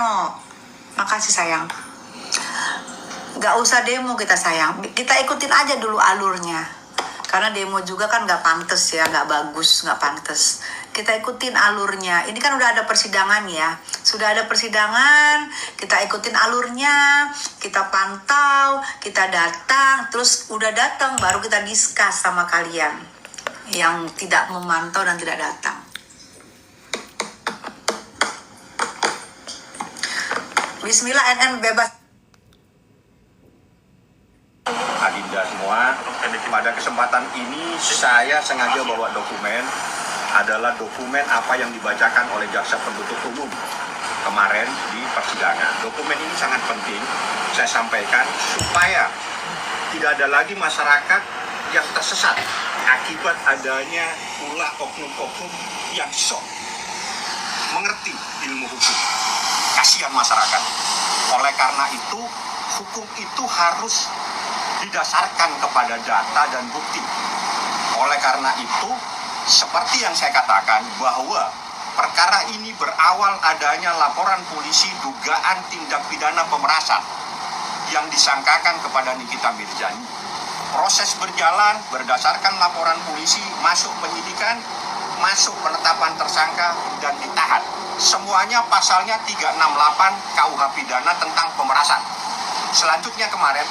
sono. Makasih sayang. Gak usah demo kita sayang. Kita ikutin aja dulu alurnya. Karena demo juga kan gak pantes ya, gak bagus, gak pantes. Kita ikutin alurnya. Ini kan udah ada persidangan ya. Sudah ada persidangan, kita ikutin alurnya, kita pantau, kita datang, terus udah datang baru kita discuss sama kalian yang tidak memantau dan tidak datang. Bismillah, NN bebas. Adinda semua, pada kesempatan ini saya sengaja bawa dokumen, adalah dokumen apa yang dibacakan oleh jaksa penuntut umum kemarin di persidangan. Dokumen ini sangat penting saya sampaikan supaya tidak ada lagi masyarakat yang tersesat akibat adanya ulah oknum-oknum yang sok mengerti ilmu hukum. Kasihan masyarakat. Oleh karena itu, hukum itu harus didasarkan kepada data dan bukti. Oleh karena itu, seperti yang saya katakan bahwa perkara ini berawal adanya laporan polisi dugaan tindak pidana pemerasan yang disangkakan kepada Nikita Mirzani. Proses berjalan berdasarkan laporan polisi, masuk penyidikan, masuk penetapan tersangka, dan ditahan. Semuanya pasalnya 368 KUH pidana tentang pemerasan. Selanjutnya kemarin,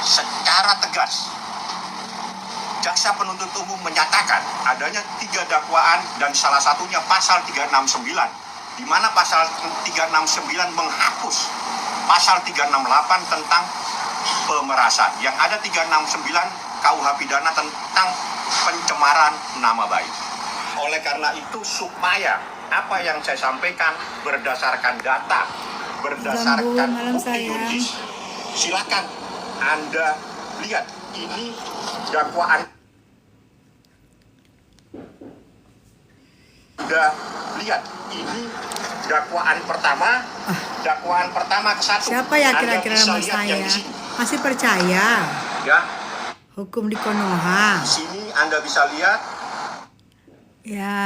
secara tegas, jaksa penuntut umum menyatakan adanya 3 dakwaan dan salah satunya pasal 369, di mana pasal 369 menghapus pasal 368 tentang pemerasan. Yang ada 369 KUH pidana tentang pencemaran nama baik. Oleh karena itu, supaya apa yang saya sampaikan berdasarkan data, berdasarkan bukti yuridis, silakan Anda lihat ini dakwaan. Anda lihat ini dakwaan pertama. Dakwaan pertama ke 1. Siapa ya kira-kira nama saya? Masih percaya? Ya. Hukum di Konoha. Di sini Anda bisa lihat. Ya.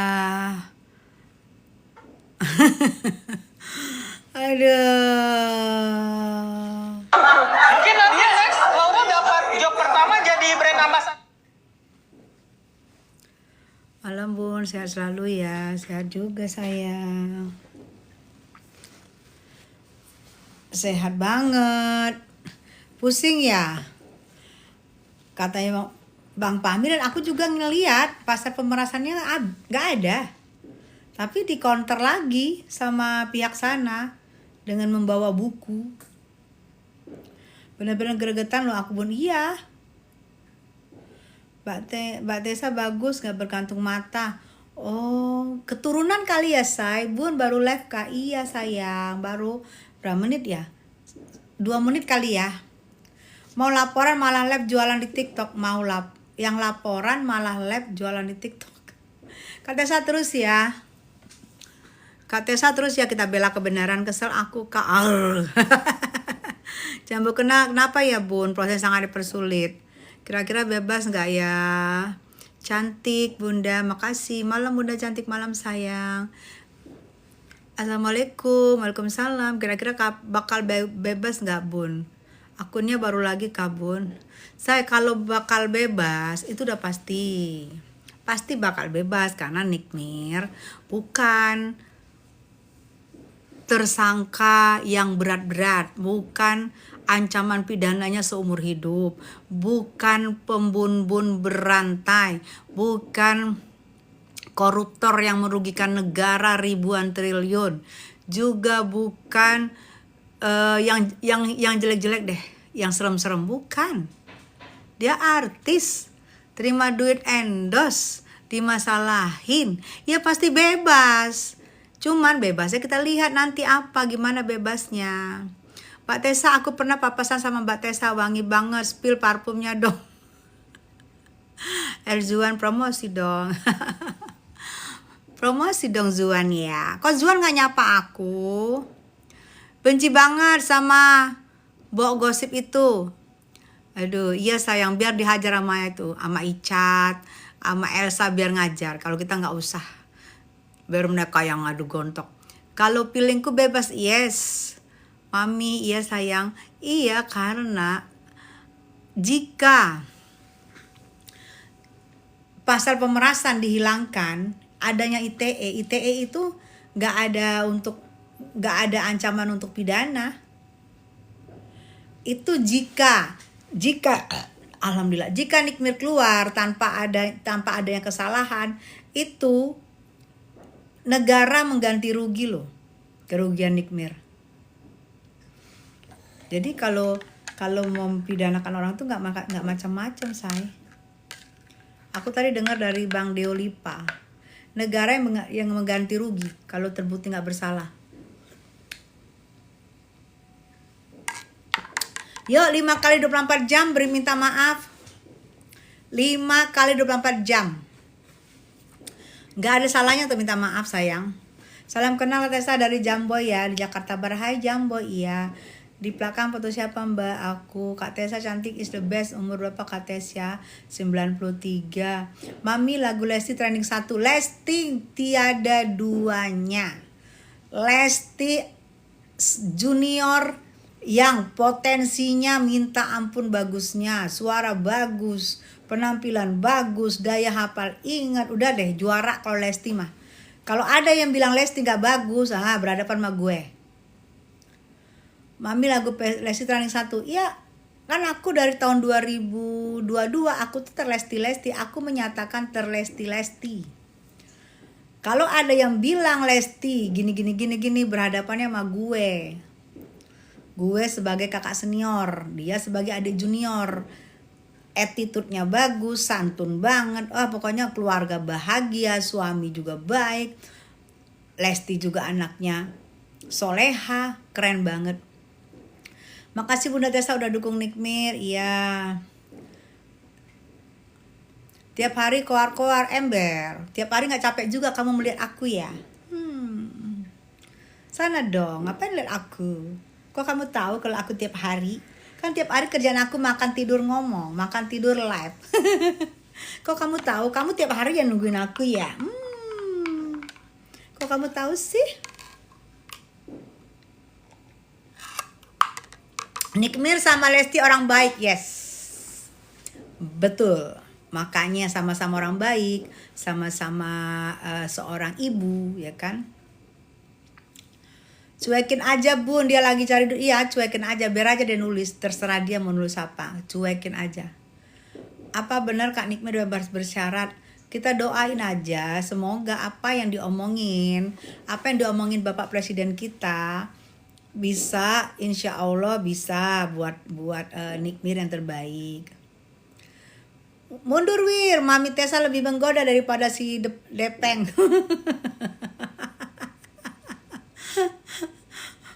Aduh. Mungkin nanti next Laura dapat job pertama jadi brand ambassador. Malam Bun, sehat selalu ya. Sehat juga sayang. Sehat banget. Pusing ya? Katanya Bang Fahmi dan aku juga ngeliat pasal pemerasannya gak ada. Tapi di counter lagi sama pihak sana dengan membawa buku. Benar-benar gregetan loh aku Bun. Iya. Mbak Tessa bagus gak berkantung mata. Oh, keturunan kali ya say. Bun baru live kak. Iya sayang. Baru berapa menit ya? 2 menit kali ya. Mau laporan malah live jualan di TikTok. Yang laporan malah live jualan di TikTok. Kak Tessa terus ya. Kak Tessa terus ya, kita bela kebenaran. Kesel aku Kak. Jambu kenapa ya Bun? Proses sangat dipersulit. Kira-kira bebas nggak ya? Cantik Bunda, makasih. Malam Bunda cantik, malam sayang. Assalamualaikum, waalaikumsalam. Kira-kira bakal bebas nggak Bun? Akunnya baru lagi Kak Bun. Saya kalau bakal bebas itu udah pasti. Pasti bakal bebas karena Nikmir bukan tersangka yang berat-berat, bukan ancaman pidananya seumur hidup, bukan pembunuh berantai, bukan koruptor yang merugikan negara ribuan triliun, juga bukan yang jelek-jelek deh, yang serem-serem, bukan. Dia artis, terima duit endorse, dimasalahin, ya pasti bebas. Cuman bebasnya kita lihat nanti apa, gimana bebasnya. Mbak Tessa, aku pernah papasan sama Mbak Tessa, wangi banget, spill parfumnya dong. Zuan promosi dong. Promosi dong Zuan ya. Kok Zuan gak nyapa aku? Benci banget sama Bok gosip itu. Aduh, iya sayang, biar dihajar sama itu, sama Icat, sama Elsa biar ngajar. Kalau kita nggak usah, biar mereka yang ngadu gontok. Kalau feelingku bebas, yes. Mami, iya sayang. Iya, karena jika pasal pemerasan dihilangkan, adanya ITE itu nggak ada ancaman untuk pidana. Itu jika alhamdulillah, jika Nikmir keluar tanpa adanya kesalahan, itu negara mengganti rugi loh, kerugian Nikmir. Jadi kalau mau mempidanakan orang tuh nggak macam-macam, say. Aku tadi dengar dari Bang Deolipa, negara yang mengganti rugi kalau terbukti nggak bersalah. Yuk, 5 kali 24 jam beri minta maaf. 5 kali 24 jam. Nggak ada salahnya untuk minta maaf, sayang. Salam kenal Tessa dari Jamboy ya, di Jakarta Barat. Hai Jamboy, iya. Di belakang foto siapa mbak? Aku. Kak Tessa cantik is the best. Umur berapa Kak Tessa? 93. Mami, lagu Lesti trending 1. Lesti tiada duanya. Lesti junior yang potensinya minta ampun bagusnya. Suara bagus, penampilan bagus, daya hafal. Ingat, udah deh juara kalau Lesti mah. Kalau ada yang bilang Lesti gak bagus, berhadapan sama gue. Mami, lagu Lesti trending 1. Iya, kan aku dari tahun 2022 aku tuh terlesti-lesti. Aku menyatakan terlesti-lesti. Kalau ada yang bilang Lesti gini berhadapannya sama gue. Gue sebagai kakak senior, dia sebagai adik junior. Attitude-nya bagus, santun banget. Pokoknya keluarga bahagia, suami juga baik. Lesti juga anaknya soleha, keren banget. Makasih Bunda Tessa udah dukung Nikmir. Iya. Tiap hari koar-koar ember. Tiap hari gak capek juga kamu melihat aku ya? Sana dong, ngapain lihat aku? Kok kamu tahu kalau aku tiap hari? Kan tiap hari kerjaan aku makan tidur ngomong, makan tidur live. Kok kamu tahu? Kamu tiap hari yang nungguin aku ya? Kok kamu tahu sih? Nikmir sama Lesti orang baik, yes. Betul. Makanya sama-sama orang baik, sama-sama seorang ibu, ya kan? Cuekin aja Bun, dia lagi cari duit. Iya, cuekin aja, biar aja dia nulis. Terserah dia mau nulis apa, cuekin aja. Apa benar Kak Nikmir bebas bersyarat? Kita doain aja, semoga apa yang diomongin Bapak Presiden kita, bisa, insya Allah bisa buat Nikmir yang terbaik. Mundur Wir, Mami Tessa lebih menggoda daripada si Depeng.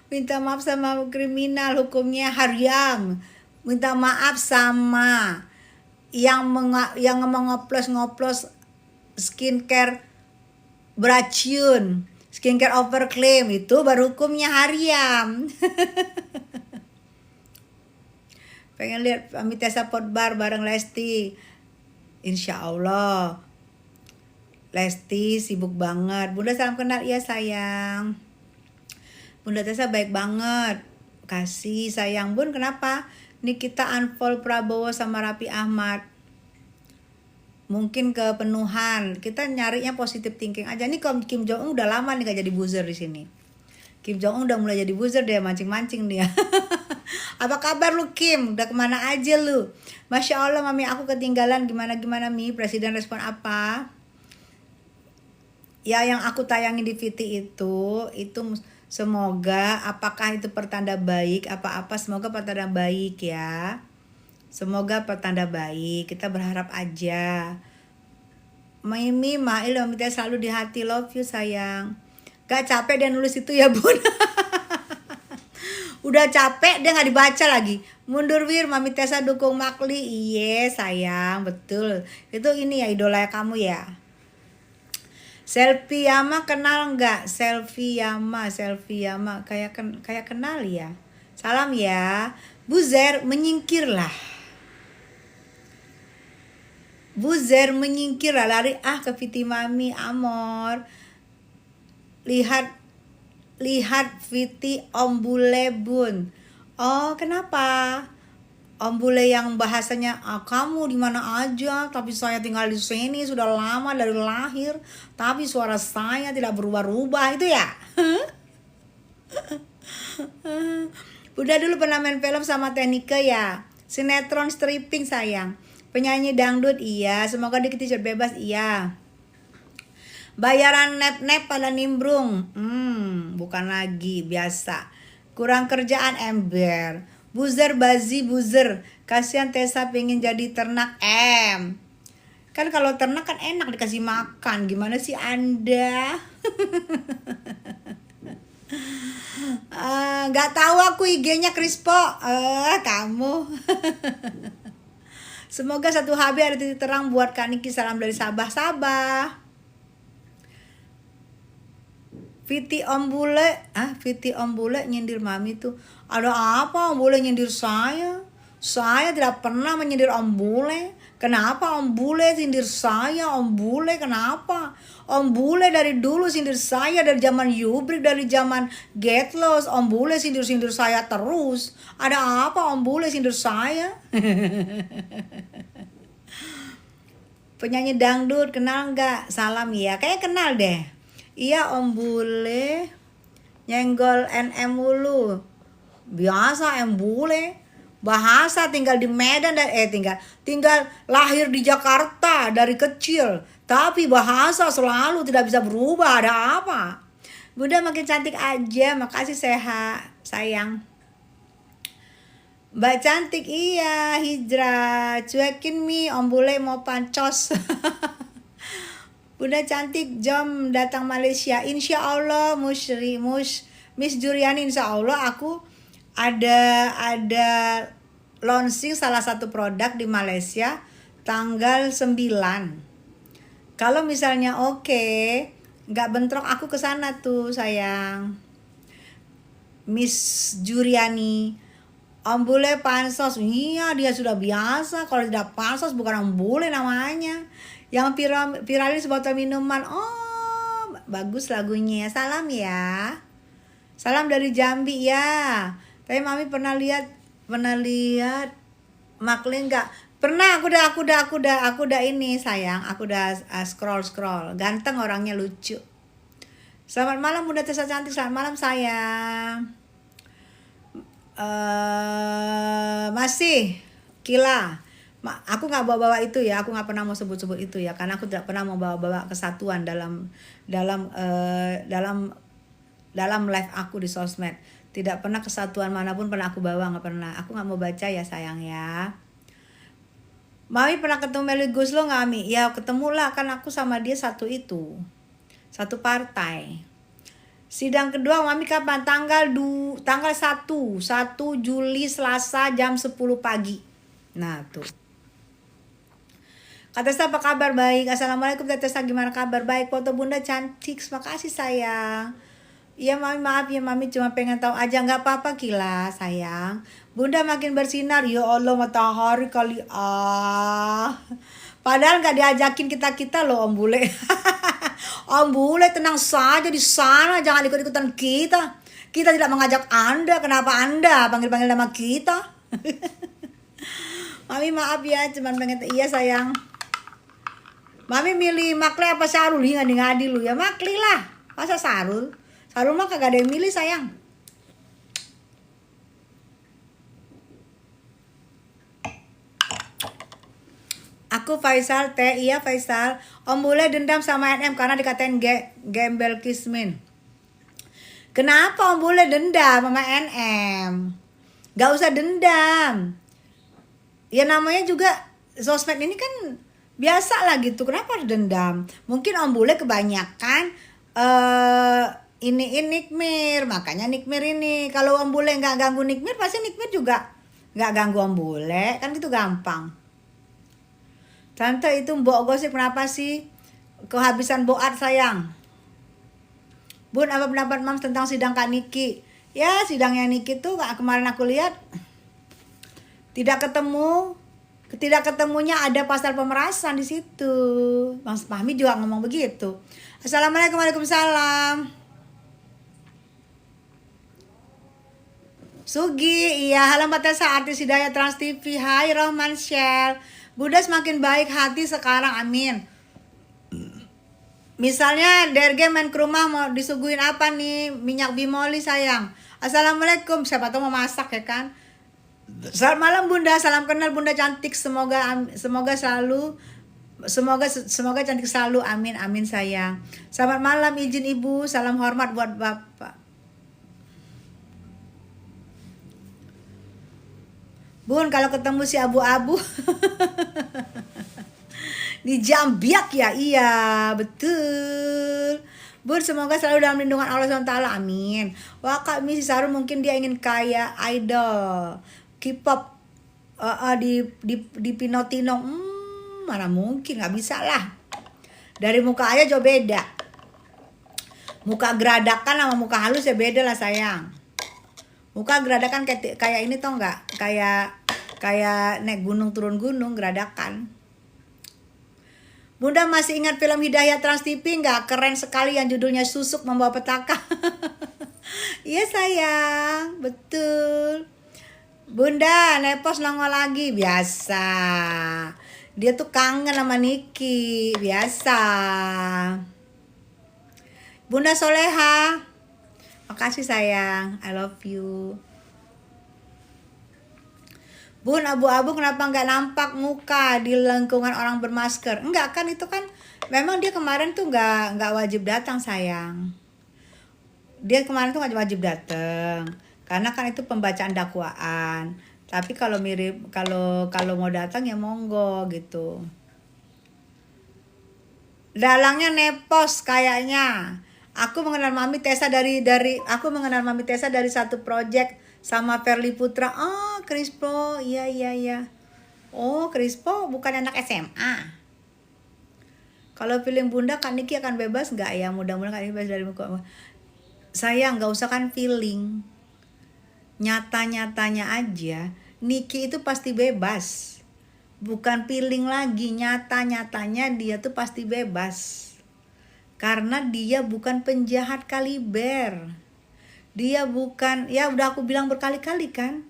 Minta maaf sama kriminal, hukumnya haram. Minta maaf sama yang ngoplos skincare beracun, skincare overclaim, itu baru hukumnya haram. Pengen lihat Mami Tessa potbar bareng Lesti. Insya Allah. Lesti sibuk banget. Bunda salam kenal, iya sayang. Bunda Tessa baik banget. Kasih sayang Bun, kenapa? Nih kita unfollow Prabowo sama Raffi Ahmad. Mungkin kepenuhan. Kita nyarinya positive thinking aja. Nih Kim Jong Un udah lama nih gak jadi buzzer di sini. Kim Jong Un udah mulai jadi buzzer, dia mancing-mancing dia. Apa kabar lu Kim? Udah kemana aja lu? Masya Allah Mami aku ketinggalan. Gimana Mi? Presiden respon apa? Ya yang aku tayangin di VT itu semoga, apakah itu pertanda baik, semoga pertanda baik ya. Semoga pertanda baik, kita berharap aja. Mimi, Mail, Mami Tessa selalu di hati, love you sayang. Gak capek dia nulis itu ya Bun. Udah capek dia gak dibaca lagi. Mundur Wir, Mami Tessa dukung Makli. Iya sayang, betul. Itu ini ya idola kamu ya. Selfie Yama kenal nggak? Selfie Yama kayak kenal ya. Salam ya. Buzer menyingkirlah. Lari ke Viti Mami Amor. Lihat lihat Viti Om Bule Bun. Oh, kenapa? Om Bule yang bahasanya kamu di mana aja, tapi saya tinggal di sini sudah lama dari lahir, tapi suara saya tidak berubah-ubah itu ya. Udah dulu pernah main film sama Tenike ya. Sinetron stripping sayang. Penyanyi dangdut iya, semoga dikit bebas iya. Bayaran nep-nep pada nimbrung. Bukan lagi biasa. Kurang kerjaan ember. Buzzer bazi buzzer. Kasihan Tessa pengen jadi ternak Kan kalau ternak kan enak dikasih makan. Gimana sih Anda? Gak tahu aku IG-nya Krispo. Kamu. Semoga satu HB ada titik terang buat Kak Niki. Salam dari Sabah. Viti Om Bule nyindir Mami tuh. Ada apa Om Bule nyindir saya? Saya tidak pernah menyindir Om Bule. Kenapa Om Bule sindir saya? Om Bule kenapa? Om Bule dari dulu sindir saya, dari zaman Yubrik, dari zaman Get Lost. Om Bule sindir saya terus. Ada apa Om Bule sindir saya? Penyanyi dangdut kenal nggak? Salam ya. Kayak kenal deh. Iya Om Bule nyenggol NM mulu. Biasa Om Bule. Bahasa tinggal di Medan dan tinggal lahir di Jakarta dari kecil. Tapi bahasa selalu tidak bisa berubah. Ada apa? Bunda makin cantik aja. Makasih sehat sayang. Mbak cantik iya hijrah. Cuekin mi Om Bule mau pancos. Bunda cantik jom datang Malaysia. Insya Allah Miss Juriani insya Allah aku ada launching salah satu produk di Malaysia tanggal 9. Kalau misalnya oke, nggak bentrok aku ke sana tuh sayang. Miss Juriani. Om Bule pansos. Iya dia sudah biasa. Kalau tidak pansos bukan Om Bule namanya. Yang viralin sebotol minuman. Oh, bagus lagunya. Salam ya. Salam dari Jambi ya. Tapi Mami pernah lihat Maklin nggak? Pernah. Aku udah ini sayang. Aku udah scroll. Ganteng orangnya, lucu. Selamat malam Bunda Tessa cantik. Selamat malam sayang. Masih Kila. Aku nggak bawa itu ya, aku nggak pernah mau sebut itu ya, karena aku tidak pernah mau bawa kesatuan dalam live aku di sosmed. Tidak pernah kesatuan manapun pernah aku bawa, nggak pernah. Aku nggak mau baca ya sayang ya. Mami pernah ketemu Melly Guslo nggak Mi? Ya ketemu lah, kan aku sama dia satu partai. Sidang kedua Mami kapan? Tanggal 1 Juli Selasa jam 10 pagi. Nah tuh. Kak Tessa apa kabar? Baik. Assalamualaikum Kak Tessa, gimana kabar? Baik. Foto Bunda cantik. Makasih sayang. Iya Mami, maaf ya Mami cuma pengen tahu aja. Nggak apa-apa Kila sayang. Bunda makin bersinar. Ya Allah matahari kali Padahal nggak diajakin kita loh Om Bule. Om Bule tenang saja di sana. Jangan ikut-ikutan kita. Kita tidak mengajak Anda. Kenapa Anda panggil-panggil nama kita? Mami maaf ya, cuman pengen iya sayang. Mami milih Makli apa Sarul? Ngadi-ngadi lu ya. Makli lah. Masa Sarul? Sarul mah kagak ada yang milih sayang. Aku Faisal teh. Iya Faisal. Om Bule dendam sama NM karena dikatain gembel kismin. Kenapa Om Bule dendam sama NM? Gak usah dendam. Ya namanya juga sosmed ini kan biasa lah gitu. Kenapa harus dendam? Mungkin Om Bule kebanyakan ini Nikmir, makanya Nikmir ini. Kalau Om Bule nggak ganggu Nikmir, pasti Nikmir juga nggak ganggu Om Bule. Kan gitu gampang. Tante itu mbok gosip kenapa sih? Kehabisan boat sayang. Bun, apa pendapat Mams tentang sidang Kak Niki? Ya sidangnya Niki tuh kemarin aku lihat tidak ketemunya ada pasal pemerasan di situ. Mas Fahmi juga ngomong begitu. Assalamualaikum, waalaikumsalam. Sugi, iya. Halo Mbak Tessa, artis Hidayah Trans TV. Hai Rohman Shell. Bunda semakin baik hati sekarang, amin. Misalnya DRG main ke rumah mau disuguhin apa nih? Minyak bimoli sayang. Assalamualaikum, siapa tahu mau masak ya kan. Selamat malam Bunda, salam kenal Bunda cantik. Semoga cantik selalu, amin amin sayang. Selamat malam izin ibu, salam hormat buat bapak. Bun, kalau ketemu si abu-abu di Jambiak ya, iya betul. Bun, semoga selalu dalam lindungan Allah SWT, amin. Wah Kak Misi Saru mungkin dia ingin kayak idol K-pop di Pinotino. Mana mungkin, nggak bisa lah. Dari muka aja jauh beda. Muka geradakan sama muka halus ya beda lah sayang. Muka geradakan kayak ini tau nggak? Kayak naik gunung turun gunung geradakan. Bunda masih ingat film Hidayah Trans TV nggak? Keren sekali yang judulnya Susuk Membawa Petaka. Iya sayang, betul. Bunda, Nepos nongol lagi, biasa. Dia tuh kangen sama Niki, biasa. Bunda Soleha, makasih sayang, I love you. Bun, abu-abu kenapa nggak nampak muka di lingkungan orang bermasker? Enggak kan, itu kan memang dia kemarin tuh nggak wajib datang sayang. Dia kemarin tuh nggak wajib datang karena kan itu pembacaan dakwaan. Tapi kalau mirip kalau mau datang ya monggo gitu. Dalangnya Nepos kayaknya. Aku mengenal Mami Tessa dari satu project sama Verly Putra. Oh, Krispo. Iya. Oh, Krispo bukan anak SMA. Kalau feeling Bunda Kak Niki akan bebas nggak ya? Mudah-mudahan Kak Niki bebas dari muka. Sayang, nggak usah kan feeling. Nyata-nyatanya aja Niki itu pasti bebas. Bukan feeling lagi, nyata-nyatanya dia tuh pasti bebas. Karena dia bukan penjahat kaliber. Dia bukan, ya udah aku bilang berkali-kali kan,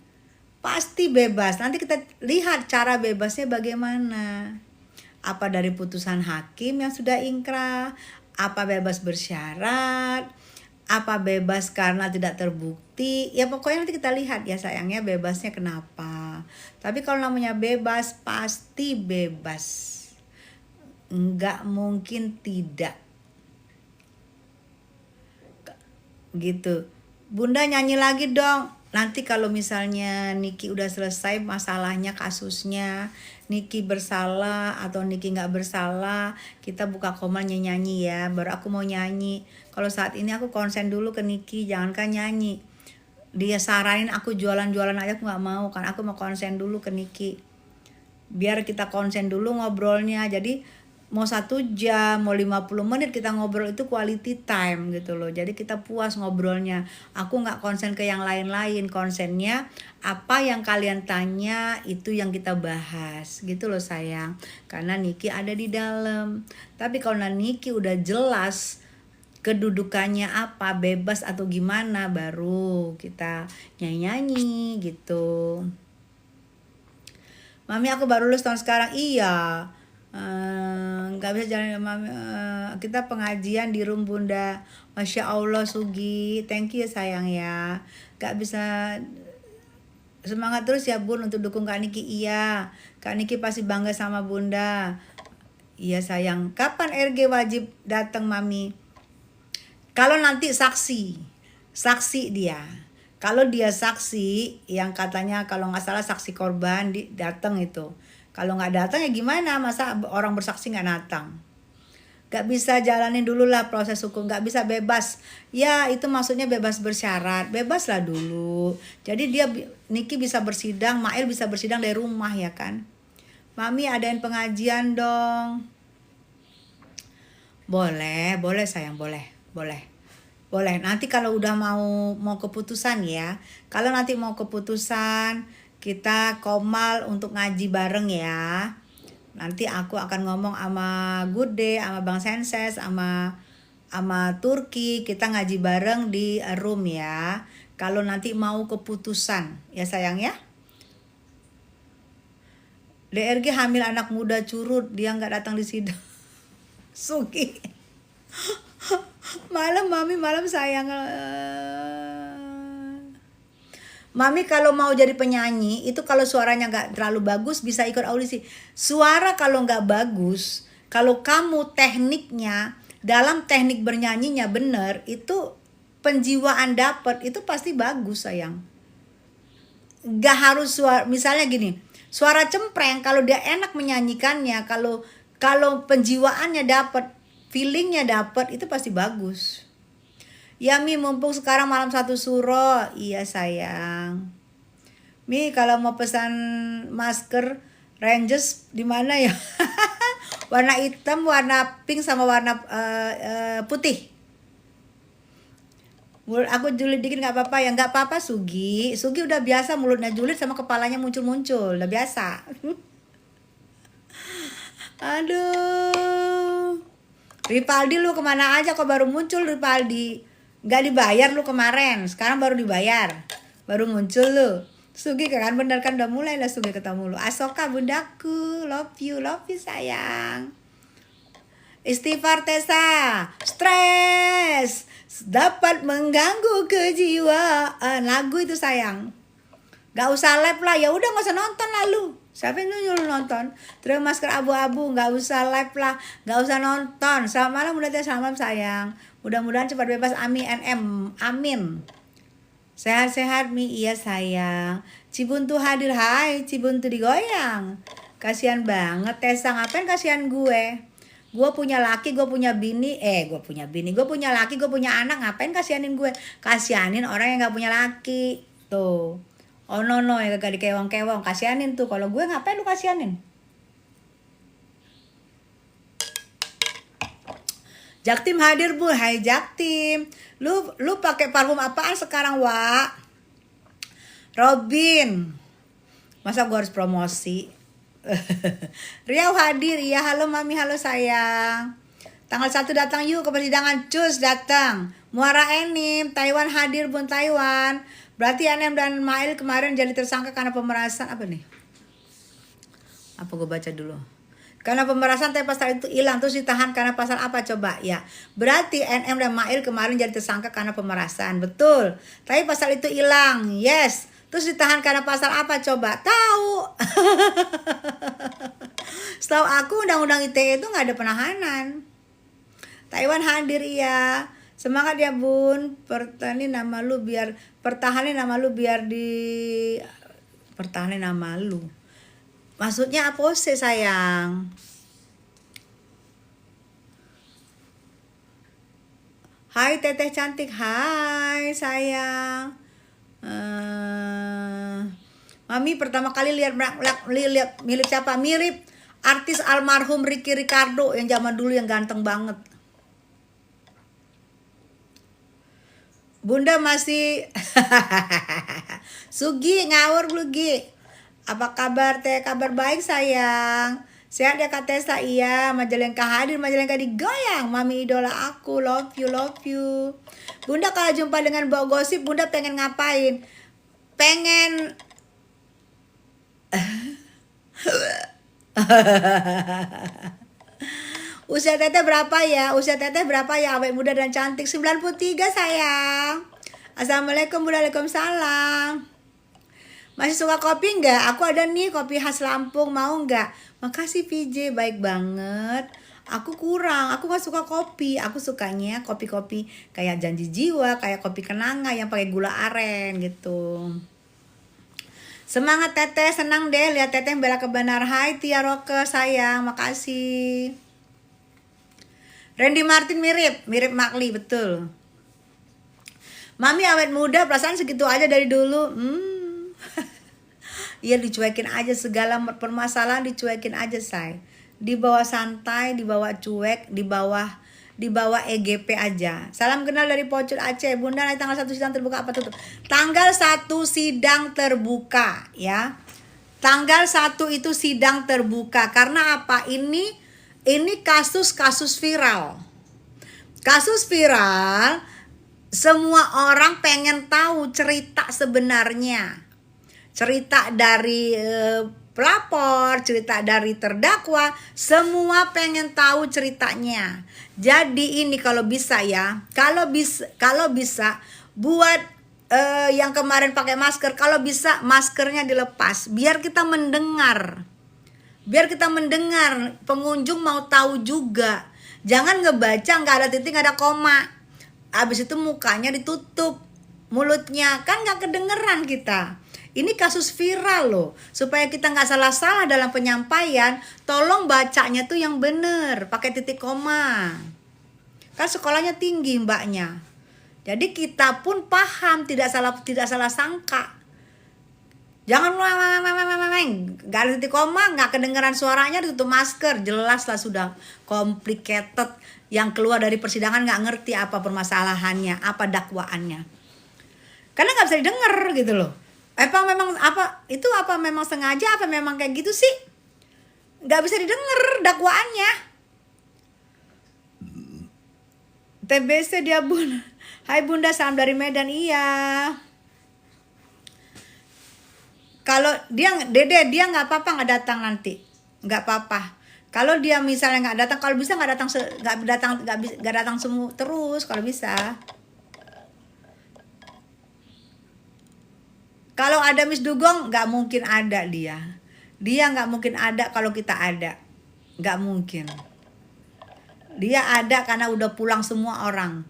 pasti bebas. Nanti kita lihat cara bebasnya bagaimana. Apa dari putusan hakim yang sudah ingkrah, apa bebas bersyarat, apa bebas karena tidak terbukti. Ya pokoknya nanti kita lihat ya sayangnya bebasnya kenapa. Tapi kalau namanya bebas, pasti bebas. Enggak mungkin tidak. Gitu. Bunda nyanyi lagi dong. Nanti kalau misalnya Niki udah selesai masalahnya, kasusnya, Niki bersalah atau Niki nggak bersalah, kita buka komen nyanyi ya. Baru aku mau nyanyi. Kalau saat ini aku konsen dulu ke Niki, jangankan nyanyi. Dia saranin aku jualan-jualan aja, aku nggak mau kan. Aku mau konsen dulu ke Niki. Biar kita konsen dulu ngobrolnya. Jadi mau 1 jam, mau 50 menit kita ngobrol itu quality time gitu loh. Jadi kita puas ngobrolnya. Aku nggak konsen ke yang lain-lain. Konsennya apa yang kalian tanya itu yang kita bahas gitu loh sayang. Karena Niki ada di dalam. Tapi kalau Niki udah jelas kedudukannya apa, bebas atau gimana, baru kita nyanyi-nyanyi gitu. Mami aku baru lulus tahun sekarang. Iya. Nggak bisa jalan Mami. Kita pengajian di room Bunda. Masya Allah Sugi, thank you sayang ya. Nggak bisa, semangat terus ya Bun untuk dukung Kak Niki. Iya, Kak Niki pasti bangga sama Bunda. Iya sayang. Kapan RG wajib datang Mami? Kalau nanti saksi dia. Kalau dia saksi yang katanya kalau nggak salah saksi korban datang itu. Kalau nggak datang ya gimana? Masa orang bersaksi nggak datang? Nggak bisa jalanin dulu lah proses hukum. Nggak bisa bebas. Ya itu maksudnya bebas bersyarat. Bebas lah dulu. Jadi Niki bisa bersidang, Mael bisa bersidang dari rumah ya kan? Mami adain pengajian dong. Boleh sayang, boleh. Nanti kalau udah mau keputusan ya. Kalau nanti mau keputusan kita komal untuk ngaji bareng ya. Nanti aku akan ngomong sama Gude, sama Bang Senses, sama Turki. Kita ngaji bareng di room ya. Kalau nanti mau keputusan, ya sayang ya. DRG hamil anak muda curut, dia nggak datang di sidang. Sugi. Malam mami, malam sayang. Mami kalau mau jadi penyanyi itu kalau suaranya nggak terlalu bagus bisa ikut audisi. Suara kalau nggak bagus, kalau kamu tekniknya dalam teknik bernyanyinya bener, itu penjiwaan dapet itu pasti bagus sayang. Gak harus suara, misalnya gini, suara cempreng kalau dia enak menyanyikannya, kalau penjiwaannya dapet, feelingnya dapet itu pasti bagus. Ya Mi, mumpung sekarang malam 1 suro. Iya sayang. Mi, kalau mau pesan masker Rangers di mana ya? Warna hitam, warna pink sama warna putih. Mulut aku julid dikit nggak apa-apa ya? Nggak apa-apa Sugi. Sugi udah biasa mulutnya julid sama kepalanya muncul-muncul. Udah biasa. Aduh. Ripaldi lu kemana aja kok baru muncul Ripaldi? Nggak dibayar lu kemarin, sekarang baru dibayar, baru muncul lu. Sugi kan bener kan udah mulai lah Sugi ketemu lu. Asoka bundaku, love you sayang. Istighfar Tessa, stres dapat mengganggu kejiwaan. Lagu itu sayang. Gak usah live lah, ya udah nggak usah nonton lalu. Siapa yang nyuruh nonton? Terima masker abu-abu, nggak usah live lah, nggak usah nonton. Selamat malam udah selamat malam sayang. Mudah-mudahan cepat bebas, amin NM, amin. Sehat-sehat Mi, iya sayang. Cibuntu hadir, hai Cibuntu digoyang. Kasihan banget Tessa, ngapain kasihan gue? Gue punya laki, gue punya bini, gue punya laki, gue punya anak, ngapain kasihanin gue? Kasihanin orang yang nggak punya laki, tuh. Oh no ya gak dikewong-kewong, kasihanin tuh. Kalau gue ngapain lu kasihanin? Jaktim hadir Bu, hai Jaktim. Lu pakai parfum apaan sekarang, Wak? Robin. Masa gue harus promosi? Riau hadir, iya halo Mami, halo sayang. Tanggal 1 datang yuk ke persidangan, cus datang. Muara Enim, Taiwan hadir Bun Taiwan. Berarti Anem dan Mail kemarin jadi tersangka karena pemerasan apa nih? Apa gue baca dulu? Karena pemerasan tapi pasal itu hilang terus ditahan karena pasal apa coba? Ya, berarti NM dan Mail kemarin jadi tersangka karena pemerasan, betul. Tapi pasal itu hilang, yes. Terus ditahan karena pasal apa coba? Tahu? Setahu aku undang-undang ITE itu nggak ada penahanan. Taiwan hadir ya. Semangat ya Bun, pertahanin nama lu biar pertahanin nama lu. Maksudnya apa sih sayang? Hai Teteh cantik, hai sayang. Mami pertama kali lihat mirip siapa? Mirip artis almarhum Ricky Ricardo yang zaman dulu yang ganteng banget. Bunda masih Sugi ngawur lu Gi. Apa kabar Teh? Kabar baik sayang. Sehat ya Kak Tessa? Iya, Majalengka hadir, Majalengka digoyang. Mami idola aku, love you. Bunda kalau jumpa dengan Mbak Gosip, Bunda pengen ngapain? Pengen Usia teteh berapa ya? Awet muda dan cantik 93 sayang. Assalamualaikum, waalaikumsalam. Masih suka kopi nggak? Aku ada nih kopi khas Lampung, mau nggak? Makasih VJ, baik banget. Aku nggak suka kopi. Aku sukanya kopi-kopi kayak Janji Jiwa, kayak kopi kenanga yang pakai gula aren gitu. Semangat teteh, senang deh lihat teteh bela kebenar. Hai Tia Rocker sayang, makasih. Randy Martin mirip Makli, betul. Mami awet muda, perasaan segitu aja dari dulu. Iya dicuekin aja, segala permasalahan dicuekin aja say. Dibawa santai, dibawa cuek, dibawa EGP aja. Salam kenal dari Pocul Aceh. Bunda nanti tanggal 1 sidang terbuka apa tutup? Tanggal 1 sidang terbuka ya. Tanggal 1 itu sidang terbuka. Karena apa? Ini kasus viral. Kasus viral Semua orang pengen tahu cerita sebenarnya. Cerita dari pelapor, cerita dari terdakwa, semua pengen tahu ceritanya. Jadi ini kalau bisa ya, kalau bisa buat yang kemarin pakai masker, kalau bisa maskernya dilepas biar kita mendengar. Biar kita mendengar, pengunjung mau tahu juga. Jangan ngebaca nggak ada titik, nggak ada koma. Habis itu mukanya ditutup, mulutnya kan nggak kedengeran kita. Ini kasus viral loh. Supaya kita nggak salah-salah dalam penyampaian, tolong bacanya tuh yang bener, pakai titik koma. Kan sekolahnya tinggi mbaknya. Jadi kita pun paham, tidak salah sangka. Jangan nggak ada titik koma, nggak kedengeran suaranya, ditutup masker, jelas lah sudah complicated. Yang keluar dari persidangan nggak ngerti apa permasalahannya, apa dakwaannya, karena nggak bisa didengar gitu loh. Apa memang sengaja, apa memang kayak gitu sih, nggak bisa didengar dakwaannya. TBC dia bun. Hai Bunda, salam dari Medan. Iya. Kalau dia Dede dia nggak apa-apa nggak datang nanti, nggak apa-apa. Kalau dia misalnya nggak datang, kalau bisa nggak datang semua terus kalau bisa. Kalau ada Miss Dugong nggak mungkin ada dia nggak mungkin ada kalau kita ada, nggak mungkin. Dia ada karena udah pulang semua orang.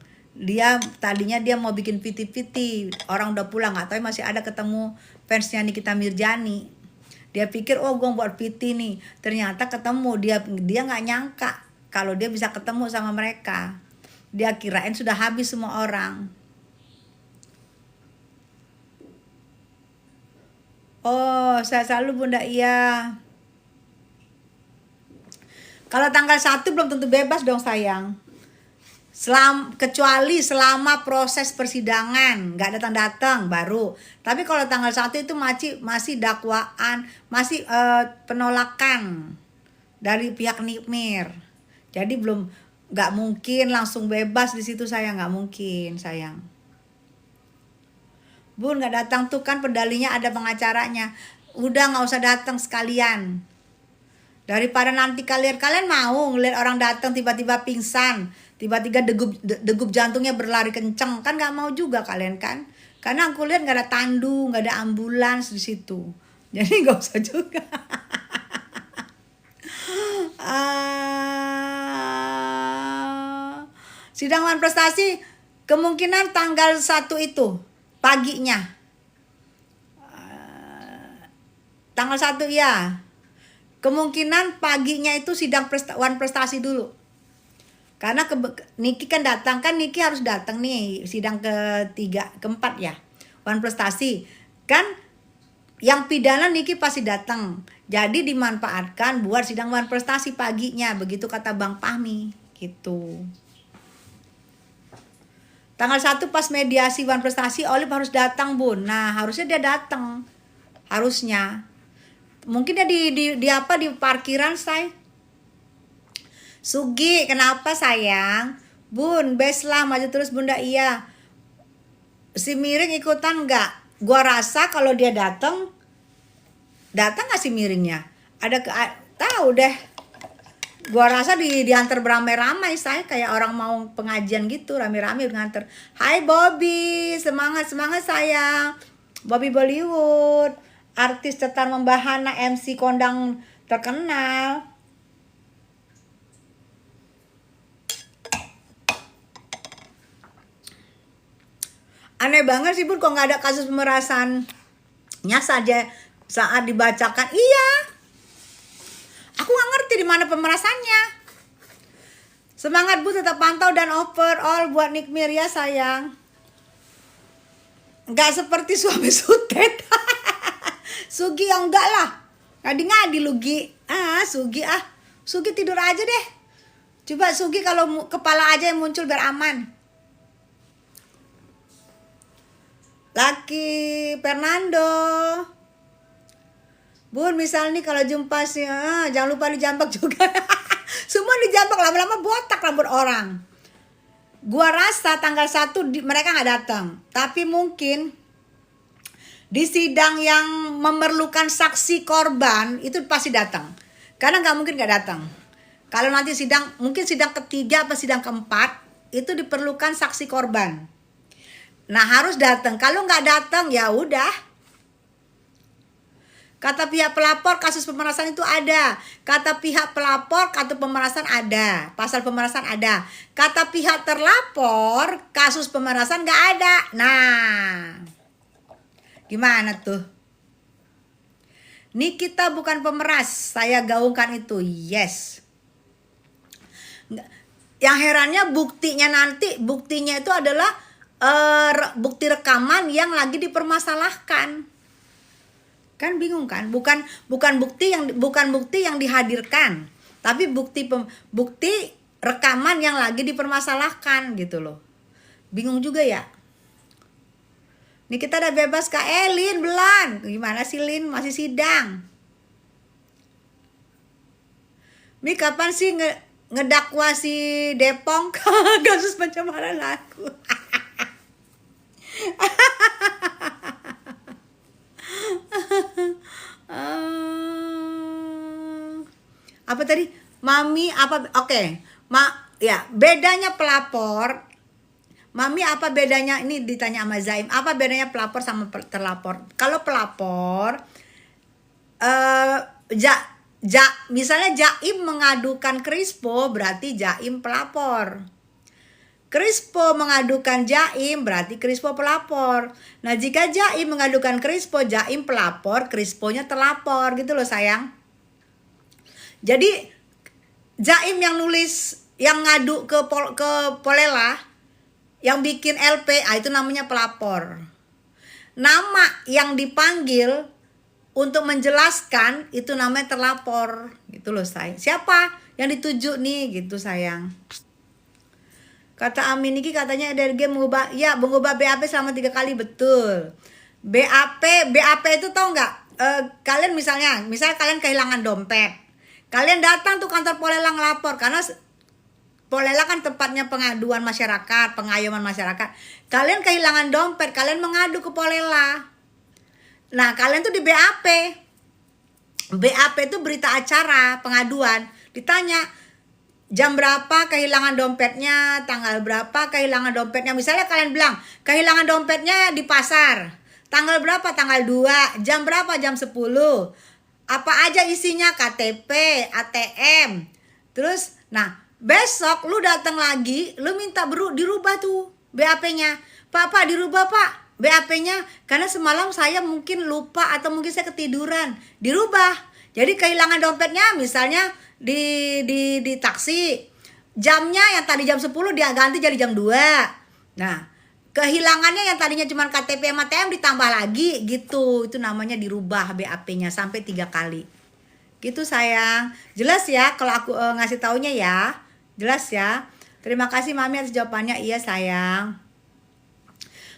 Tadinya dia mau bikin piti-piti, orang udah pulang, nggak tahu masih ada ketemu fansnya Nikita Mirjani. Dia pikir gue buat piti nih, ternyata ketemu. Dia nggak nyangka kalau dia bisa ketemu sama mereka. Dia kirain sudah habis semua orang. Oh, saya selalu Bunda. Iya. Kalau tanggal 1 belum tentu bebas dong sayang. Kecuali selama proses persidangan nggak datang baru. Tapi kalau tanggal 1 itu masih dakwaan, masih penolakan dari pihak Nikmir. Jadi nggak mungkin langsung bebas di situ sayang, nggak mungkin sayang. Bun nggak datang tuh kan pendalinya ada pengacaranya. Udah nggak usah datang sekalian. Daripada nanti kalian mau ngeliat orang datang tiba-tiba pingsan, tiba-tiba degup jantungnya berlari kenceng, kan nggak mau juga kalian kan? Karena aku lihat nggak ada tandu, nggak ada ambulans di situ, jadi nggak usah juga. Sidang Wan Prestasi kemungkinan tanggal 1 itu paginya, tanggal 1 ya. Kemungkinan paginya itu sidang Wan Prestasi dulu. Karena Niki kan datang, kan Niki harus datang nih sidang keempat ya. Wan Prestasi. Kan yang pidana Niki pasti datang. Jadi dimanfaatkan buat sidang Wan Prestasi paginya, begitu kata Bang Fahmi gitu. Tanggal 1 pas mediasi Wan Prestasi, Olive harus datang, Bun. Nah, harusnya dia datang. Harusnya. Mungkin dia di parkiran, say. Sugi, kenapa sayang? Bun, best lah, maju terus Bunda. Iya. Si Miring ikutan nggak? Gua rasa kalau dia datang nggak si Miringnya? Tahu deh. Gua rasa diantar beramai-ramai, saya kayak orang mau pengajian gitu, rame-rame nganter. Hai Bobby, semangat sayang. Bobby Bollywood. Artis cetar membahana, MC kondang terkenal. Aneh banget sih Bun, kok nggak ada kasus pemerasannya saja saat dibacakan. Iya, aku nggak ngerti di mana pemerasannya. Semangat Bu, tetap pantau dan overall buat Nikmir ya sayang. Nggak seperti suami Sutet. Sugi yang enggak lah, ngadi-ngadi Lugi. Sugi tidur aja deh. Coba Sugi kalau kepala aja yang muncul biar aman. Laki Fernando. Bun, misal nih kalau jumpa sih, jangan lupa dijambak juga. Semua dijambak, lama-lama botak rambut orang. Gua rasa tanggal 1 mereka nggak datang. Tapi mungkin di sidang yang memerlukan saksi korban itu pasti datang. Karena nggak mungkin nggak datang. Kalau nanti mungkin sidang ketiga apa sidang keempat itu diperlukan saksi korban. Nah harus datang. Kalau nggak datang ya udah. Kata pihak pelapor kasus pemerasan itu ada. Kata pihak pelapor kasus pemerasan ada. Pasal pemerasan ada. Kata pihak terlapor kasus pemerasan nggak ada. Nah, gimana tuh? Nikita bukan pemeras. Saya gaungkan itu. Yes. Yang herannya buktinya itu adalah bukti rekaman yang lagi dipermasalahkan. Kan bingung kan? Bukan bukti yang dihadirkan, tapi bukti rekaman yang lagi dipermasalahkan gitu loh. Bingung juga ya. Nih kita udah bebas Kak Lin Belan. Gimana sih Lin? Masih sidang. Nih kapan sih ngedakwa si Depong kasus pencemaran lagu? Apa tadi? Mami apa? Oke. Ya, bedanya pelapor. Mami apa bedanya? Ini ditanya sama Zaim. Apa bedanya pelapor sama terlapor? Kalau pelapor misalnya Jaim mengadukan Krispo, berarti Jaim pelapor. Krispo mengadukan Jaim, berarti Krispo pelapor. Nah, jika Jaim mengadukan Krispo, Jaim pelapor, Krisponya terlapor gitu loh sayang. Jadi Jaim yang nulis, yang ngadu ke Polela, yang bikin LP, itu namanya pelapor. Nama yang dipanggil untuk menjelaskan itu namanya terlapor gitu loh sayang. Siapa yang dituju nih gitu sayang. Kata Amin Niki katanya DRG mengubah BAP selama 3 kali, betul. BAP itu tau nggak? Kalian misalnya kalian kehilangan dompet, kalian datang tuh kantor Polela ngelapor karena Polela kan tempatnya pengaduan masyarakat, pengayoman masyarakat. Kalian kehilangan dompet, kalian mengadu ke Polela. Nah kalian tuh di BAP. BAP itu berita acara pengaduan. Ditanya jam berapa kehilangan dompetnya, tanggal berapa kehilangan dompetnya. Misalnya kalian bilang kehilangan dompetnya di pasar, tanggal berapa, tanggal 2, jam berapa, jam 10, apa aja isinya, KTP, ATM. Terus nah besok lu datang lagi, lu minta dirubah tuh BAP-nya. Pak dirubah Pak BAP-nya, karena semalam saya mungkin lupa atau mungkin saya ketiduran. Dirubah. Jadi kehilangan dompetnya misalnya di taksi, jamnya yang tadi jam 10 dia ganti jadi jam 2. Nah kehilangannya yang tadinya cuma KTP sama ATM ditambah lagi gitu. Itu namanya dirubah BAP-nya sampai 3 kali gitu sayang. Jelas ya kalau aku ngasih taunya ya. Jelas ya. Terima kasih Mami atas jawabannya. Iya sayang.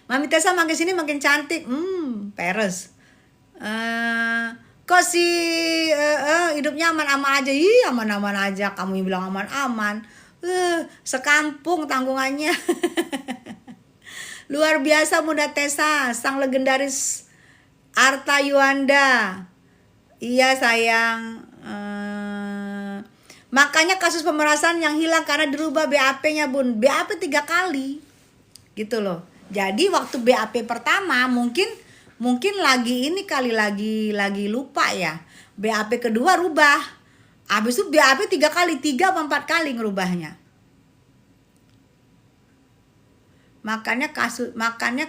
Mami Tessa makin sini makin cantik. Peres. Kok si hidupnya aman-aman aja. Ih aman-aman aja. Kamu yang bilang aman-aman. Sekampung tanggungannya. Luar biasa Bunda Tessa. Sang legendaris Arta Yuanda. Iya sayang. Makanya kasus pemerasan yang hilang karena dirubah BAP-nya Bun. BAP 3 kali. Gitu loh. Jadi waktu BAP pertama mungkin lagi ini kali lagi lupa ya. BAP kedua rubah. Habis itu BAP 3 kali, 3 atau 4 kali ngerubahnya. Makanya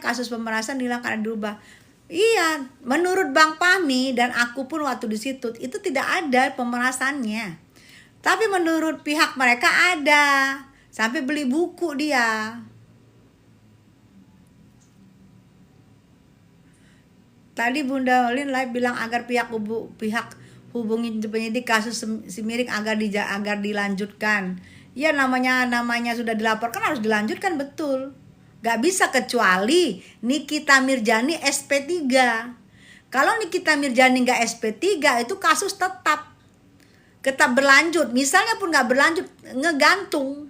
kasus pemerasan hilang karena dirubah. Iya, menurut Bang Pahmi dan aku pun waktu di situ itu tidak ada pemerasannya. Tapi menurut pihak mereka ada. Sampai beli buku dia. Tadi Bunda Olin live bilang agar pihak hubungi penyidik kasus Simiring agar dilanjutkan. Ya namanya sudah dilaporkan harus dilanjutkan, betul. Gak bisa kecuali Nikita Mirjani SP3. Kalau Nikita Mirjani gak SP3 itu kasus tetap berlanjut. Misalnya pun gak berlanjut, ngegantung.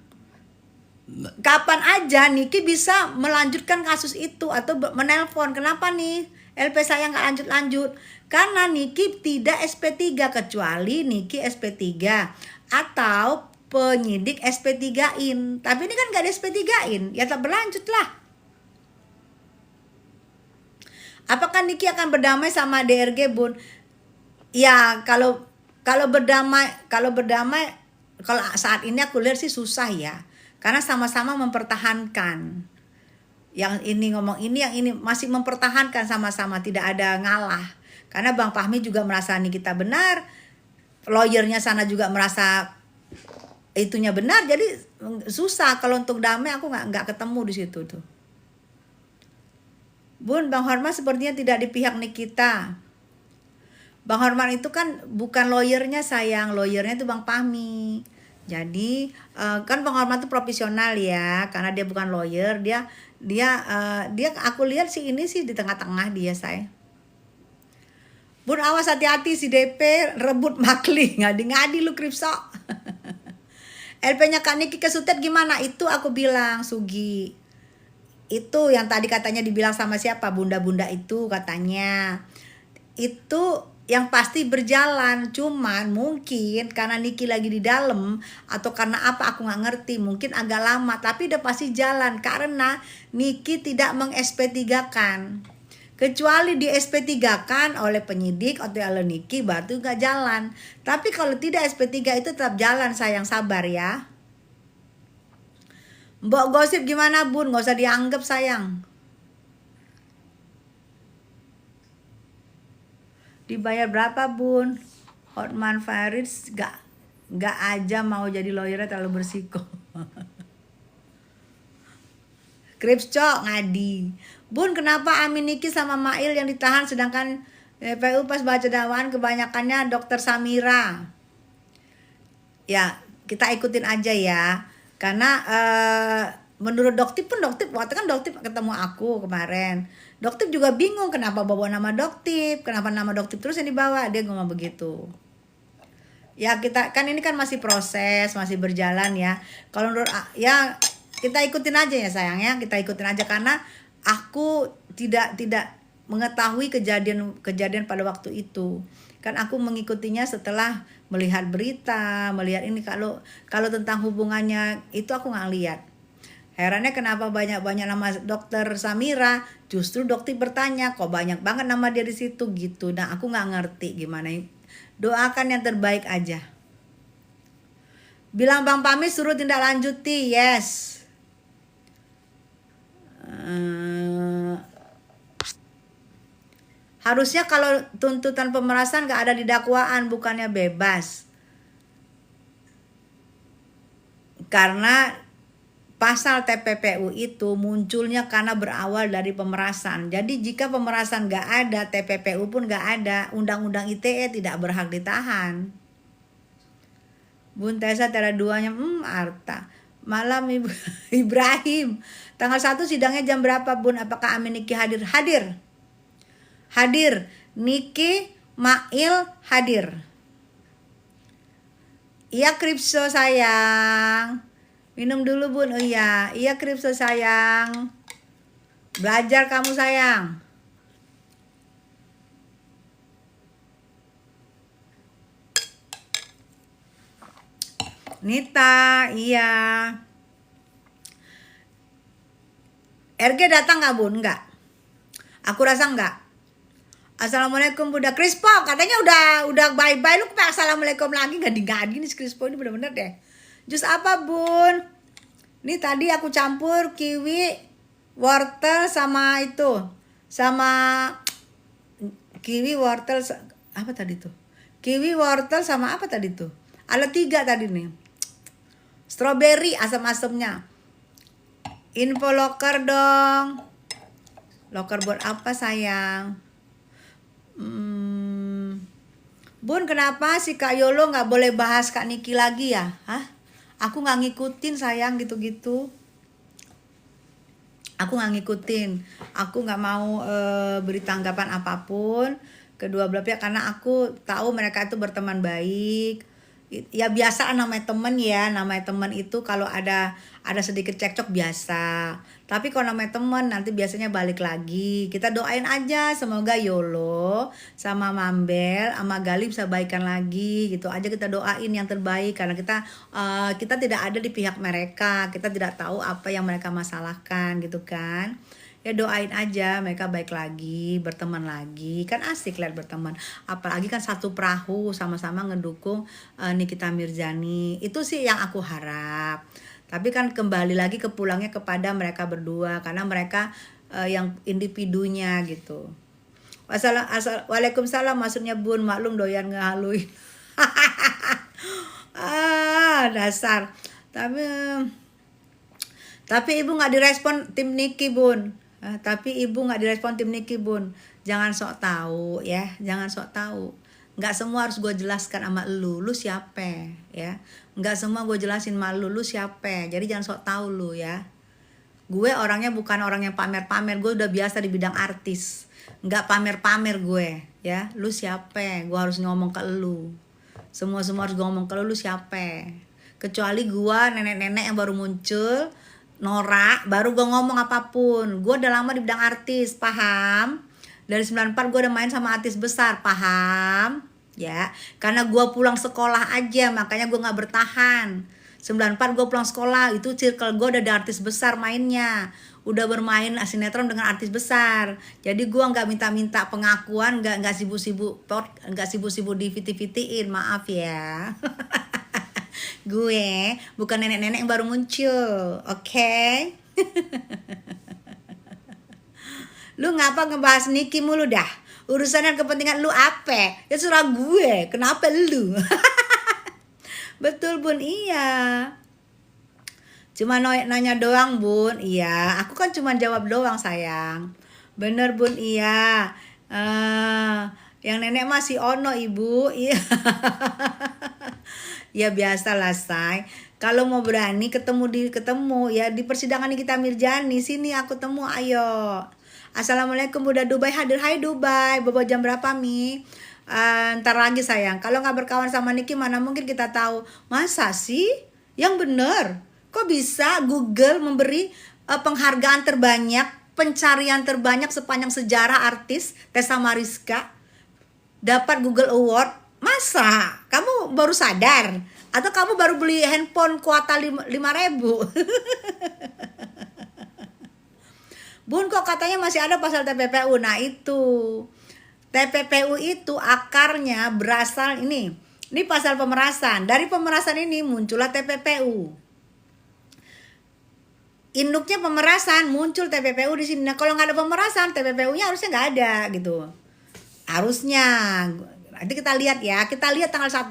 kapan aja Niki bisa melanjutkan kasus itu atau menelpon. Kenapa nih LP saya nggak lanjut-lanjut? Karena Niki tidak SP3, kecuali Niki SP3 atau penyidik SP3-in. Tapi ini kan nggak ada SP3-in, ya tak berlanjut lah. Apakah Niki akan berdamai sama DRG, Bun? Ya, kalau berdamai kalau saat ini aku lihat sih susah ya. Karena sama-sama mempertahankan. Yang ini ngomong ini, yang ini masih mempertahankan sama-sama, tidak ada ngalah. Karena Bang Fahmi juga merasa ini kita benar, lawyernya sana juga merasa itunya benar, jadi susah. Kalau untuk damai aku nggak ketemu di situ tuh. Bun, Bang Hormat sepertinya tidak di pihak Nikita. Bang Hormat itu kan bukan lawyernya sayang, lawyernya itu Bang Fahmi. Jadi kan Bang Hormat itu profesional ya, karena dia bukan lawyer, dia aku lihat sih ini sih di tengah-tengah dia saya. Bun, awas hati-hati si DP rebut Makli, ngadi-ngadi lu Kripso. LP-nya Kak Niki kesutet gimana? Itu aku bilang Sugi. Itu yang tadi katanya dibilang sama siapa? Bunda-bunda itu katanya. Itu yang pasti berjalan, cuman mungkin karena Niki lagi di dalam atau karena apa aku nggak ngerti, mungkin agak lama, tapi udah pasti jalan karena Niki tidak meng-SP3-kan. Kecuali di SP3-kan oleh penyidik atau oleh Niki baru nggak jalan. Tapi kalau tidak SP3 itu tetap jalan sayang, sabar ya. Mbok gosip gimana Bun? Nggak usah dianggap sayang. Dibayar berapa Bun? Hotman Faris gak aja mau jadi lawyernya terlalu bersiko. Kripsco ngadi. Bun, kenapa Amin Niki sama Mail yang ditahan sedangkan PU pas baca dakwaan kebanyakannya Dokter Samira? Ya kita ikutin aja ya. Karena menurut Doktip pun waktu kan Doktip ketemu aku kemarin. Doktip juga bingung kenapa bawa nama Doktip, kenapa nama Doktip terus yang dibawa, dia ngomong begitu. Ya kita kan ini kan masih proses, masih berjalan ya. Kalau menurut ya kita ikutin aja ya sayang ya, kita ikutin aja karena aku tidak mengetahui kejadian pada waktu itu. Kan aku mengikutinya setelah melihat berita, melihat ini kalau tentang hubungannya itu aku nggak lihat. Herannya kenapa banyak nama Dokter Samira, justru Dokter bertanya kok banyak banget nama dia di situ gitu. Nah aku nggak ngerti gimana. Doakan yang terbaik aja. Bilang Bang Fahmi suruh tindak lanjuti, yes. Harusnya kalau tuntutan pemerasan nggak ada di dakwaan, bukannya bebas. Karena pasal TPPU itu munculnya karena berawal dari pemerasan. Jadi jika pemerasan nggak ada, TPPU pun nggak ada, Undang-Undang ITE tidak berhak ditahan. Bun Tessa tiada duanya, Arta. Malam Ibu Ibrahim. Tanggal 1 sidangnya jam berapa Bun? Apakah Amin Niki hadir? Hadir. Niki Mail hadir. Iya Kripso sayang. Minum dulu Bun. Oh iya Kripso sayang. Belajar kamu sayang. Nita, iya. RG datang nggak Bun? Nggak. Aku rasa nggak. Assalamualaikum Bunda Krispo, katanya udah bye-bye, lu kayak assalamualaikum lagi nggak nih Krispo ini bener-bener deh. Jus apa Bun? Ini tadi aku campur kiwi, wortel sama itu. Sama kiwi, wortel, apa tadi tuh? Kiwi, wortel sama apa tadi tuh? Ada 3 tadi nih. Strawberry asam-asamnya. Info loker dong. Loker buat apa sayang? Bun, kenapa si Kak Yolo nggak boleh bahas Kak Niki lagi ya? Hah? Aku nggak ngikutin sayang gitu-gitu. Aku nggak ngikutin. Aku nggak mau beri tanggapan apapun kedua belah pihak karena aku tahu mereka itu berteman baik. Ya biasa namanya temen ya, namanya temen itu kalau ada sedikit cekcok biasa. Tapi kalau namanya temen nanti biasanya balik lagi. Kita doain aja semoga Yolo sama Mambel sama Gali bisa baikan lagi gitu aja, kita doain yang terbaik karena kita tidak ada di pihak mereka, kita tidak tahu apa yang mereka masalahkan gitu kan. Ya doain aja mereka baik lagi, berteman lagi, kan asik lihat berteman. Apalagi kan satu perahu sama-sama ngedukung Nikita Mirzani. Itu sih yang aku harap. Tapi kan kembali lagi kepulangnya kepada mereka berdua karena mereka yang individunya gitu. Waalaikumsalam maksudnya Bun, maklum doyan ngehaluin. Dasar. Tapi ibu nggak direspon tim Niki Bun. Jangan sok tahu ya, jangan sok tahu. Nggak semua harus gue jelaskan sama lu siapa ya. Nggak semua gue jelasin sama lu siapa. Jadi jangan sok tahu lu ya. Gue orangnya bukan orang yang pamer-pamer, gue udah biasa di bidang artis. Nggak pamer-pamer gue ya. Lu siapa? Gue harus ngomong ke lu. Semua harus gue ngomong ke lu siapa. Kecuali gue nenek-nenek yang baru muncul, Nora, baru gue ngomong apapun. Gue udah lama di bidang artis, paham? Dari 94 gue udah main sama artis besar, paham? Ya, karena gue pulang sekolah aja, makanya gue gak bertahan. 94 gue pulang sekolah, itu circle gue udah ada artis besar mainnya. Udah bermain sinetron dengan artis besar. Jadi gue gak minta-minta pengakuan, gak sibuk-sibuk diviti-vitiin, maaf ya. Gue bukan nenek-nenek yang baru muncul, oke? Lu ngapa ngebahas Niki mulu dah? Urusan dan kepentingan lu apa? Ya surah gue, kenapa lu? Betul Bun, iya. Cuma nanya doang Bun, iya. Aku kan cuma jawab doang sayang. Bener Bun, iya. Yang nenek masih ono ibu, iya. Ya biasalah say. Kalau mau berani ketemu ya di persidangan Nikita Mirzani sini aku temu, ayo. Assalamualaikum Bunda Dubai hadir. Hai Dubai. Bobo jam berapa Mi? Ntar lagi sayang. Kalau nggak berkawan sama Niki mana mungkin kita tahu. Masa sih? Yang bener. Kok bisa Google memberi penghargaan terbanyak, pencarian terbanyak sepanjang sejarah artis Tessa Mariska dapat Google Award? Masa? Kamu baru sadar? Atau kamu baru beli handphone kuota 5.000? Bun, kok katanya masih ada pasal TPPU? Nah itu, TPPU itu akarnya berasal ini pasal pemerasan. Dari pemerasan ini muncullah TPPU. Induknya pemerasan, muncul TPPU di sini. Nah kalau nggak ada pemerasan, TPPU-nya harusnya nggak ada gitu. Harusnya. Nanti kita lihat ya, kita lihat tanggal 1.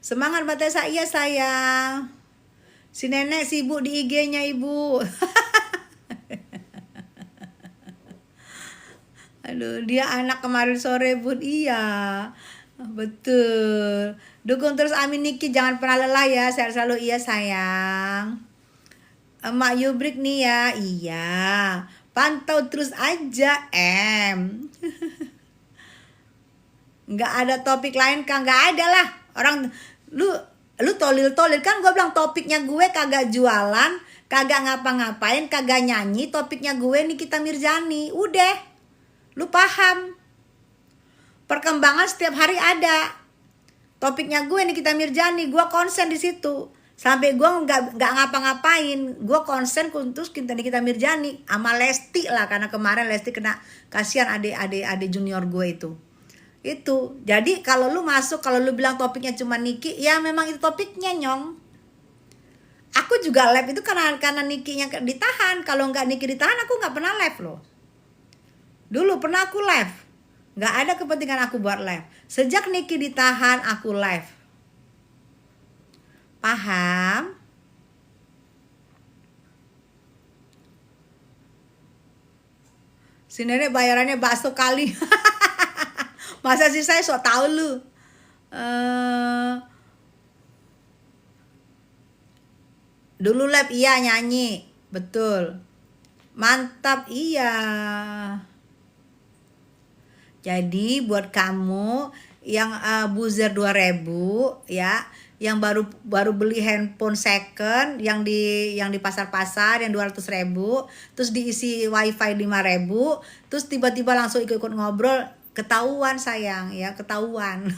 Semangat Mbak Tessa, iya sayang. Si nenek sibuk di IG-nya ibu. Aduh, dia anak kemarin sore Bun, iya. Betul. Dukung terus Amin Niki, jangan pernah lelah ya, sehat selalu, iya sayang. Emak Yubrik nih ya, iya. Pantau terus aja Nggak ada topik lain kan? Nggak ada lah. Orang lu tolil kan, gue bilang topiknya gue kagak jualan, kagak ngapa-ngapain, kagak nyanyi. Topiknya gue Nikita Mirzani. Udah, lu paham. Perkembangan setiap hari ada. Topiknya gue Nikita Mirzani, gue konsen di situ. Sampai gue nggak ngapa-ngapain, gue konsen untuk Nikita Mirzani sama Lesti lah, karena kemarin Lesti kena, kasihan adik junior gue itu. Jadi kalau lu bilang topiknya cuma Niki, ya memang itu topiknya nyong. Aku juga live itu karena Nikinya ditahan. Kalau nggak Niki ditahan, aku nggak pernah live loh. Dulu pernah aku live, nggak ada kepentingan aku buat live. Sejak Niki ditahan, aku live. Paham? Si nenek bayarannya bakso kali. Masa sih saya sok tahu lu. Dulu live iya nyanyi, betul. Mantap iya. Jadi buat kamu buzzer 2.000 ya, yang baru beli handphone second yang di pasar-pasar yang 200.000, terus diisi wifi 5.000, terus tiba-tiba langsung ikut ngobrol, ketahuan sayang ya, ketahuan.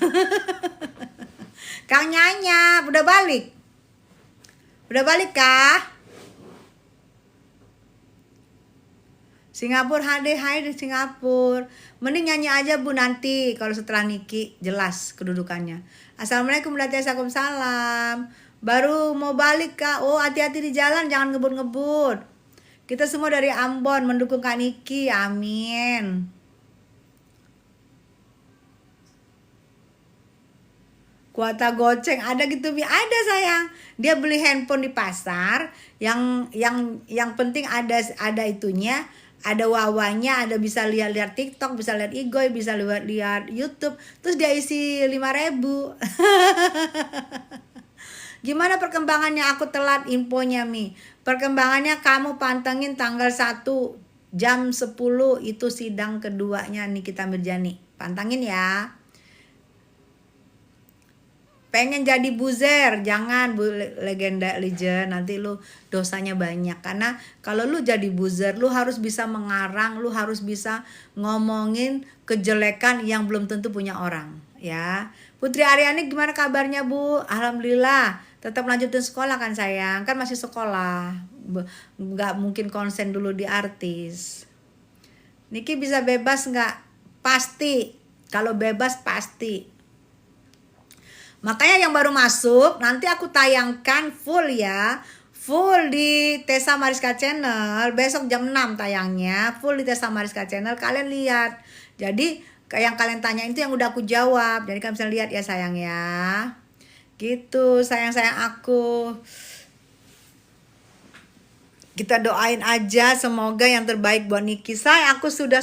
Kang Nyanya udah balik kah? Singapura, hai di Singapura. Mending nyanyi aja Bu nanti kalau setelah Niki jelas kedudukannya. Assalamualaikum warahmatullahi wabarakatuh. Baru mau balik Kak. Oh, hati-hati di jalan, jangan ngebut-ngebut. Kita semua dari Ambon mendukung Kak Niki. Amin. Kuota goceng ada gitu Mi? Ada sayang. Dia beli handphone di pasar yang penting ada itunya, ada wawanya, ada bisa lihat TikTok, bisa lihat Igoy, bisa lihat YouTube, terus dia isi 5.000. Gimana perkembangannya? Aku telat infonya Mi. Perkembangannya kamu pantengin tanggal 1 jam 10 itu sidang keduanya Nikita Mirjani. Pantengin ya. Pengen jadi buzzer, jangan Bu Legenda Legend, nanti lu dosanya banyak. Karena kalau lu jadi buzzer, lu harus bisa mengarang, lu harus bisa ngomongin kejelekan yang belum tentu punya orang, ya. Putri Aryani gimana kabarnya Bu? Alhamdulillah, tetap lanjutin sekolah kan sayang, kan masih sekolah, nggak mungkin konsen dulu di artis. Niki bisa bebas nggak? Pasti, kalau bebas pasti. Makanya yang baru masuk nanti aku tayangkan full ya, full di Tessa Mariska Channel. Besok jam 6 tayangnya, full di Tessa Mariska Channel. Kalian lihat. Jadi yang kalian tanya itu yang udah aku jawab. Jadi kalian bisa lihat ya sayang ya. Gitu sayang-sayang aku. Kita doain aja semoga yang terbaik buat Niki. Aku sudah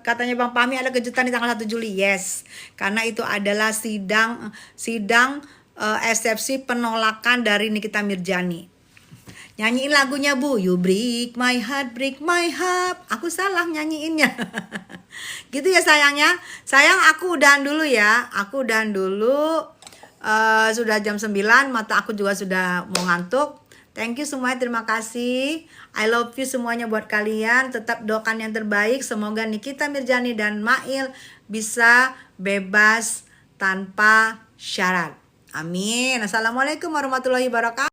katanya Bang Pami ada kejutan di tanggal 1 Juli. Yes. Karena itu adalah sidang eksepsi penolakan dari Nikita Mirjani. Nyanyiin lagunya Bu. You break my heart. Aku salah nyanyiinnya. Gitu ya sayangnya. Sayang aku udahan dulu ya. Sudah jam 9, mata aku juga sudah mau ngantuk. Thank you semuanya, terima kasih. I love you semuanya buat kalian. Tetap doakan yang terbaik. Semoga Nikita Mirjani dan Mail bisa bebas tanpa syarat. Amin. Assalamualaikum warahmatullahi wabarakatuh.